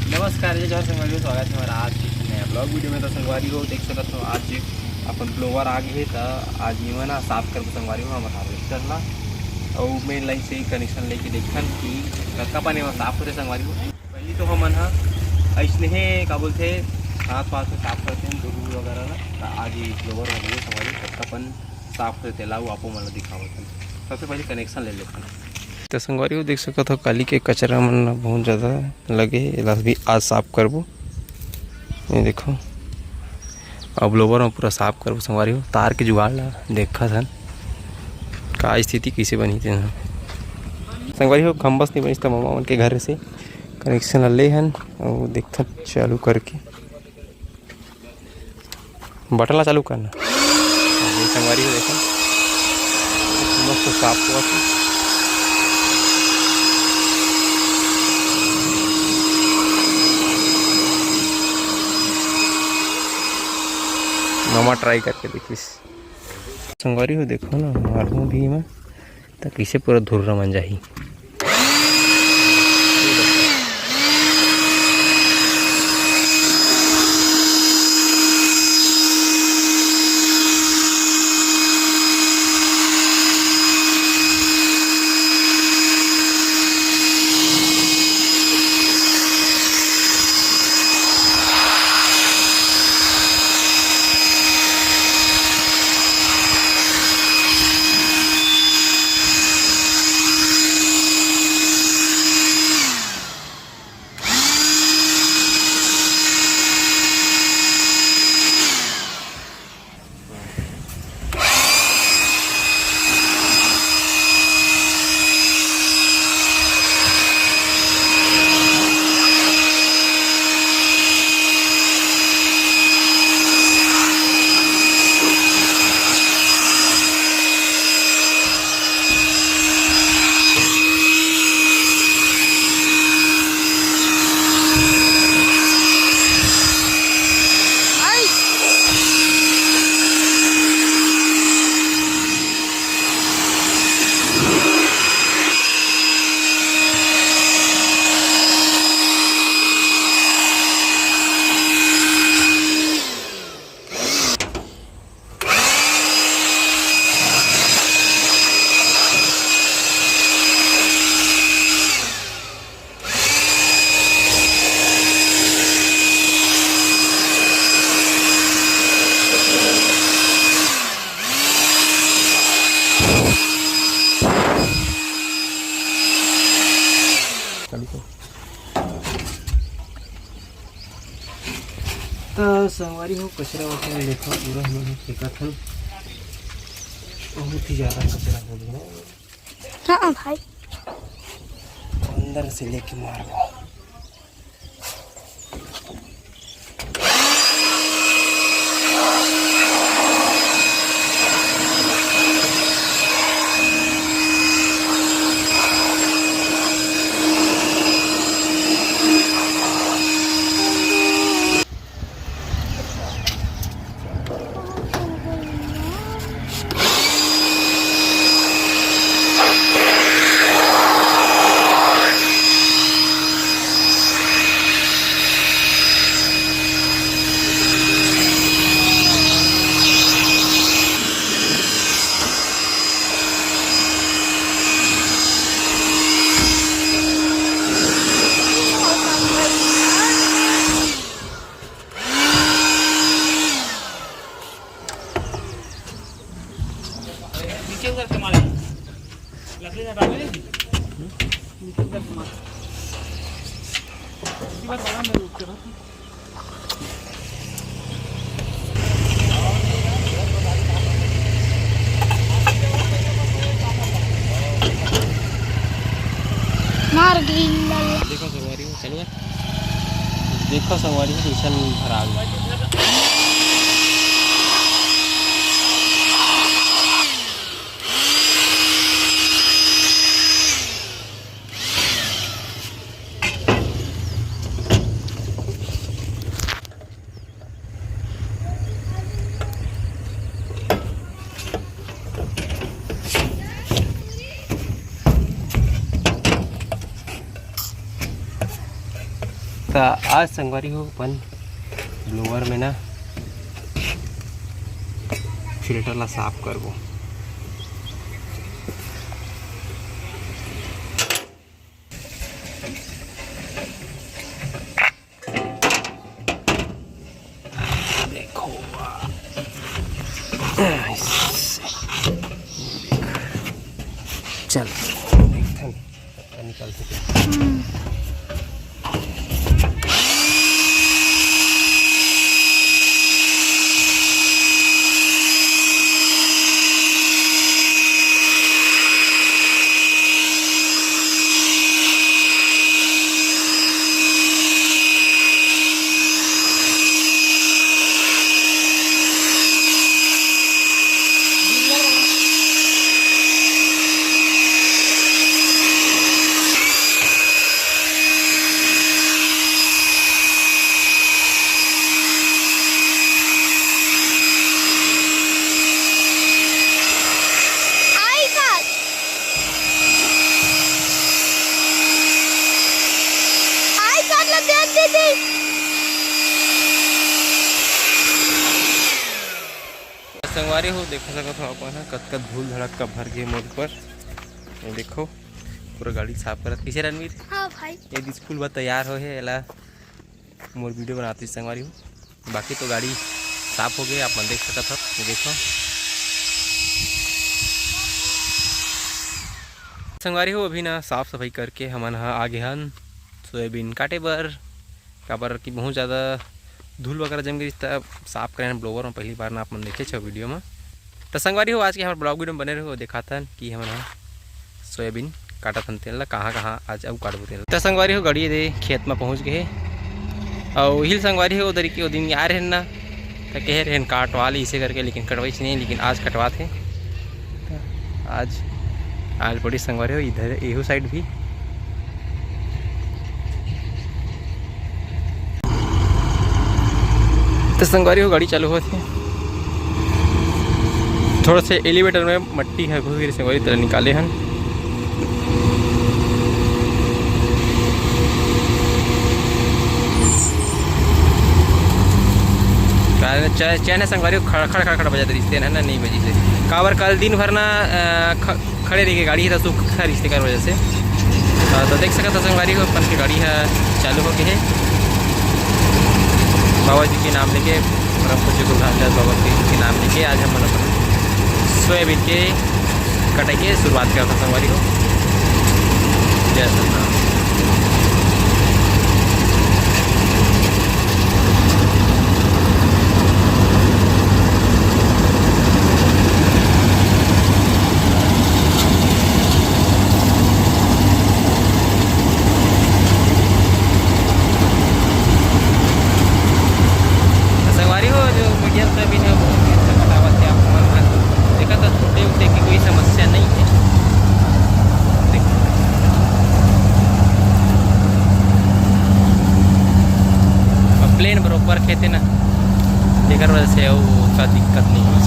नमस्कार जय जवाहर संगवारी स्वागत है हमारा आज के नया ब्लॉग वीडियो में। तो संगवारी हो देख सकत हो आज अपन ब्लोवर आ गए तो आज ना साफ कर संगवारी हो हमारा हार्वेस्टर ला और मेन लाइन से कनेक्शन लेके देखन कि कतका पानी में साफ होते संगवारी हो। पहली तो हमन ऐसने का बोलते हाथ पास में साफ करते हैं दूर वगैरह ना। तो आज ये ब्लोवर हो गए संगवारी कतका अपन साफ होते ला वो आपको मतलब दिखावत। सबसे पहले कनेक्शन ले लेते हैं। तो संगवारी हो देख सकते हो काली के कचरा मन बहुत ज़्यादा लगे एला भी आज साफ करबो। ये देखो अब ब्लोवर में पूरा साफ करबो संगवारी हो। तार के जुगाड़ ला देखा था का स्थिति कैसे बनी थे संगवारी हो। खम्बस नहीं बनिस तो मामा मन के घर से कनेक्शन ले हन और देखा चालू करके बटला चालू करना संगवारी हो। देखो मस्त साफ हुआ था। मामा ट्राई करके देखिस संगवारी हो। देखो ना मालूम भी में तो कैसे पूरा धुर्रा मन जाही। तो संगवारी हो कचरा वचरा देखो पूरा हमने फेंका था। बहुत ही ज़्यादा कचरा हो गया। हाँ भाई अंदर से लेके मार गया। मार गई। देखो संगवारी हो चलो देखो संगवारी हो कैसा भरा गया। तो आज संगवारी हो अपन ब्लोअर में ना फिल्टर ला साफ करबो। देखो चल निकल संगवारी हो देखो सकत हो अपन कतकत धूल धड़क भर के मोड़ पर। ये देखो पूरा गाड़ी साफ करत किसे रणवीर। हाँ भाई ये स्कूल बा तैयार हो है एला मोर वीडियो बनाती संगवारी हो। बाकी तो गाड़ी साफ हो गई अपन देख सकत हो। ये देखो संगवारी हो अभी ना साफ सफाई करके हमन आगे हन सोयाबीन काटे बर काबर की बहुत ज़्यादा धूल वगैरह जम गई साफ करें ब्लोवर में पहली बार ना अपन देखे छो वीडियो में। तो संगवारी हो आज के हमारे ब्लॉग वीडियो में बने रहो दिखाता कि हम सोयाबीन काटा थन तेल कहाँ कहाँ आज अब काटबो तेल। तो संगवारी हो गाड़ी दे खेत में पहुँच गए और हिल संगवारी हो उधर के दिन आ रहे ना तो कह रहे काटवा ली इसे करके लेकिन कटवाई नहीं लेकिन आज कटवा थे। आज आल पड़ी संगवारी हो इधर एहू साइड भी तो संगवारी हो गाड़ी चालू होती थोड़ा से एलिवेटर में मट्टी है घुस गई संगवारी तरह निकाले हैं। चैन है संगवारी खड़ा खड़ा खड़ा बजाते रिश्ते ना नहीं बजी से काबर कल दिन भर ना खड़े रही गाड़ी है सूखा रिश्ते कर वजह से। तो देख सकता संगवारी हो अपन की गाड़ी है चालू हो गई है बाबा जी के नाम लेके परम पूज्य गुरु रामदास बाबा के नाम लेके आज हम अपन सोयाबीन के कटाई के शुरुआत करता संगवारी हो। जय सतनाम। प्लेन बरोबर खेते ना जेकर वजह से उसका दिक्कत नहीं है।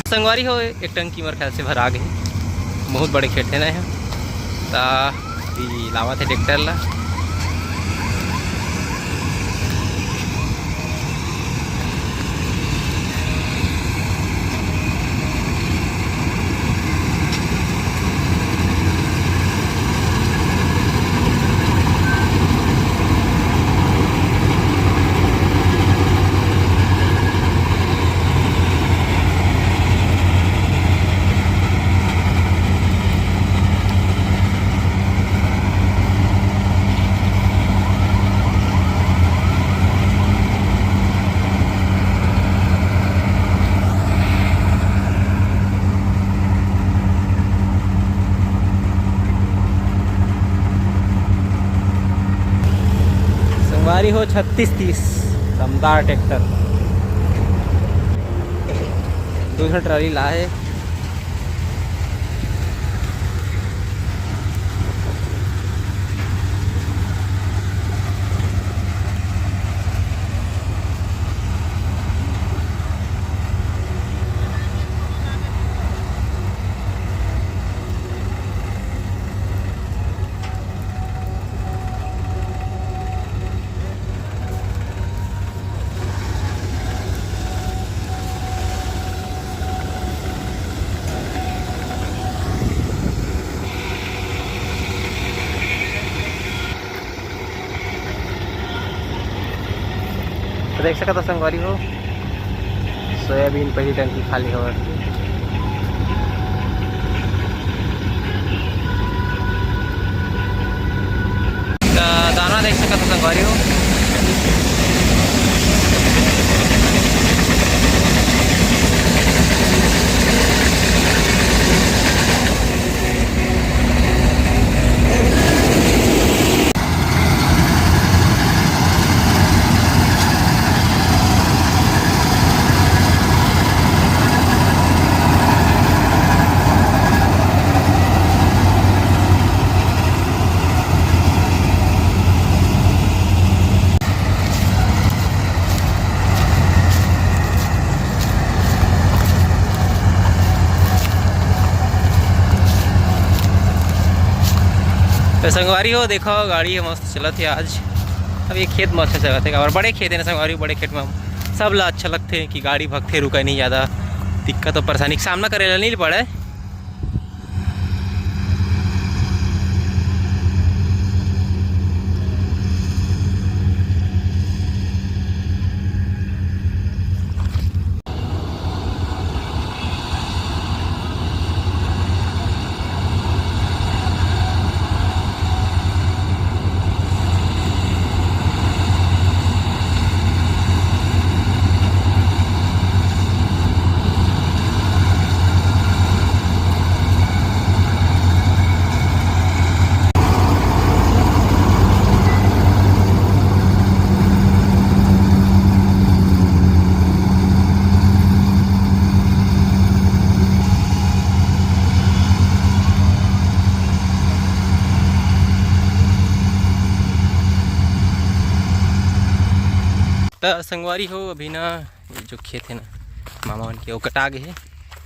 संगवारी हो एक टंकी मेरे ख्याल से भर आ गई बहुत बड़े खेत है ना यहाँ ता लावा थे ट्रैक्टर ला। संगवारी हो 3630 दमदार ट्रैक्टर, दूसरा ट्राली ला है। तो देख सकता संगवारी हो सोयाबीन पहली टंकी खाली हो। दाना देख सकता संगवारी हो। तो संगवारी हो देखो गाड़ी मस्त चलत है आज। अब ये खेत में अच्छा चलत है और बड़े खेत है ना संगवारी, बड़े खेत में हम सब ला अच्छा लगते हैं कि गाड़ी भगते रुका नहीं, ज़्यादा दिक्कत और परेशानी का सामना करे नहीं पड़े। तो संगवारी हो अभी ना ये जो खेत है ना मामा मन के वो कटा गए है।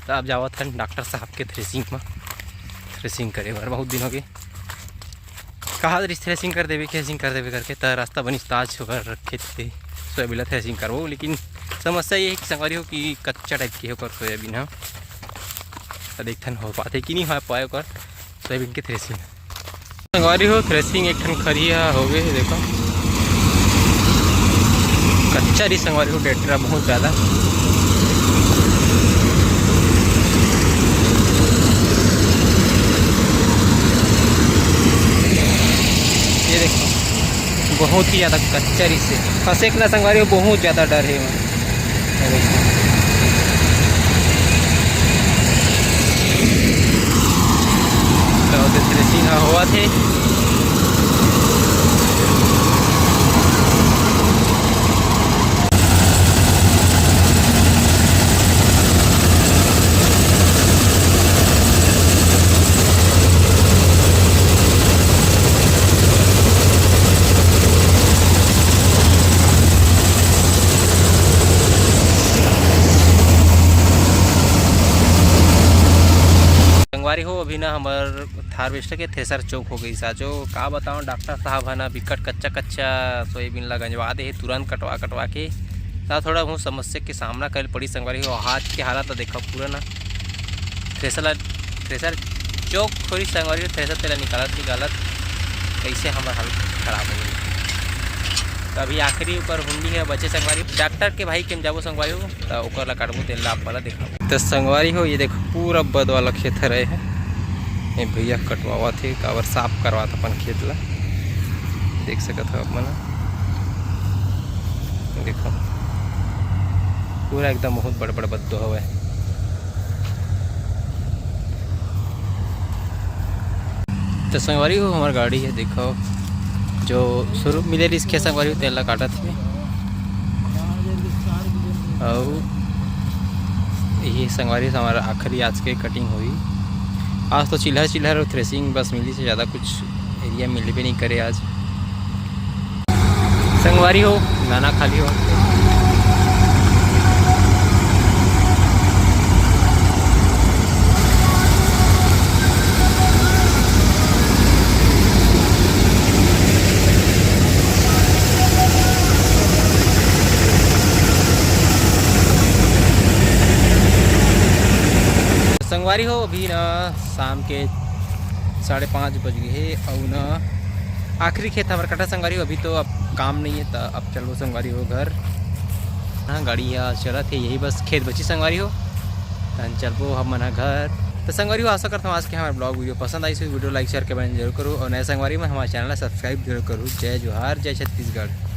तो अब जावत हन डॉक्टर साहब के थ्रेसिंग में, थ्रेसिंग करे बार बहुत दिन हो गए कहा थ्रेसिंग कर देवे करके। तो रास्ता बनी ताज होकर खेत से सोयाबीन थ्रेसिंग करवो, लेकिन समस्या ये है कि संगवारी हो कि कच्चा टाइप की होकर सोयाबीन है। तो देखथन हो पाते कि नहीं हो पाए ओकर सोयाबीन के थ्रेसिंग। संगवारी हो थ्रेसिंग एक ठन खरिया हो गए देखो, कच्चा रही संगवारी हो ट्रैक्टर बहुत ज़्यादा। ये देखो बहुत ही ज़्यादा कच्चा रही से फंसे ना संगवारी हो, बहुत ज़्यादा डर है वहाँ। तो थ्रेसिंग हुआ थे संगवारी हो। अभी ना हमार हार्वेस्टर के थ्रेसर चौक हो गई सा, जो का बताऊँ डॉक्टर साहब है ना विकट कच्चा सोयाबीन ला गंजवा दे तुरंत कटवा के। थोड़ा बहुत समस्या के सामना कर पड़ी संगवारी हो। हाथ के हालत देखो पूरा ना थ्रेसर चौक थोड़ी संगवारी थ्रेसर तेला निकालत कैसे हमारा हालत खराब हो गई। तो अभी आखिरी ऊपर हुंडी है बचे संगवारी डॉक्टर के भाई के जाबो संगवारी हो तो ओकर ला काटबो तेल लाभ वाला देखा। तो संगवारी हो ये देखो पूरा बद वाला खेत रहे है, ये भैया कटवावा थे काबर साफ करवा था अपन खेत ला, देख सकत हो आप मना देखो पूरा एकदम बहुत बड़ बद्दो हवे। तो संगवारी हो हमारी गाड़ी है देखो जो शुरू मिले रिस्के संगवारी तेला काटत में और यही संगवारी हमारा आखिरी आज के कटिंग हुई। आज तो चिल्हर और थ्रेसिंग बस मिली से ज़्यादा कुछ एरिया मिल भी नहीं करे आज। संगवारी हो गाना खाली हो संगवारी हो। अभी ना शाम के 5:30 बज गए है और ना आखिरी खेत हमारे कटा संगवारी हो। अभी तो अब काम नहीं है तो अब चलो संगवारी हो घर। हाँ गाड़ी यहाँ चला थे यही बस खेत बची संगवारी हो तन चलो हम मना घर। तो संगवारी हो आशा करता हूँ आज के हमारे ब्लॉग वीडियो पसंद आई। वीडियो लाइक शेयर के बारे में जरूर करो और नए संगवारी में हमारे चैनल सब्सक्राइब जरूर करो। जय जोहार जय छत्तीसगढ़।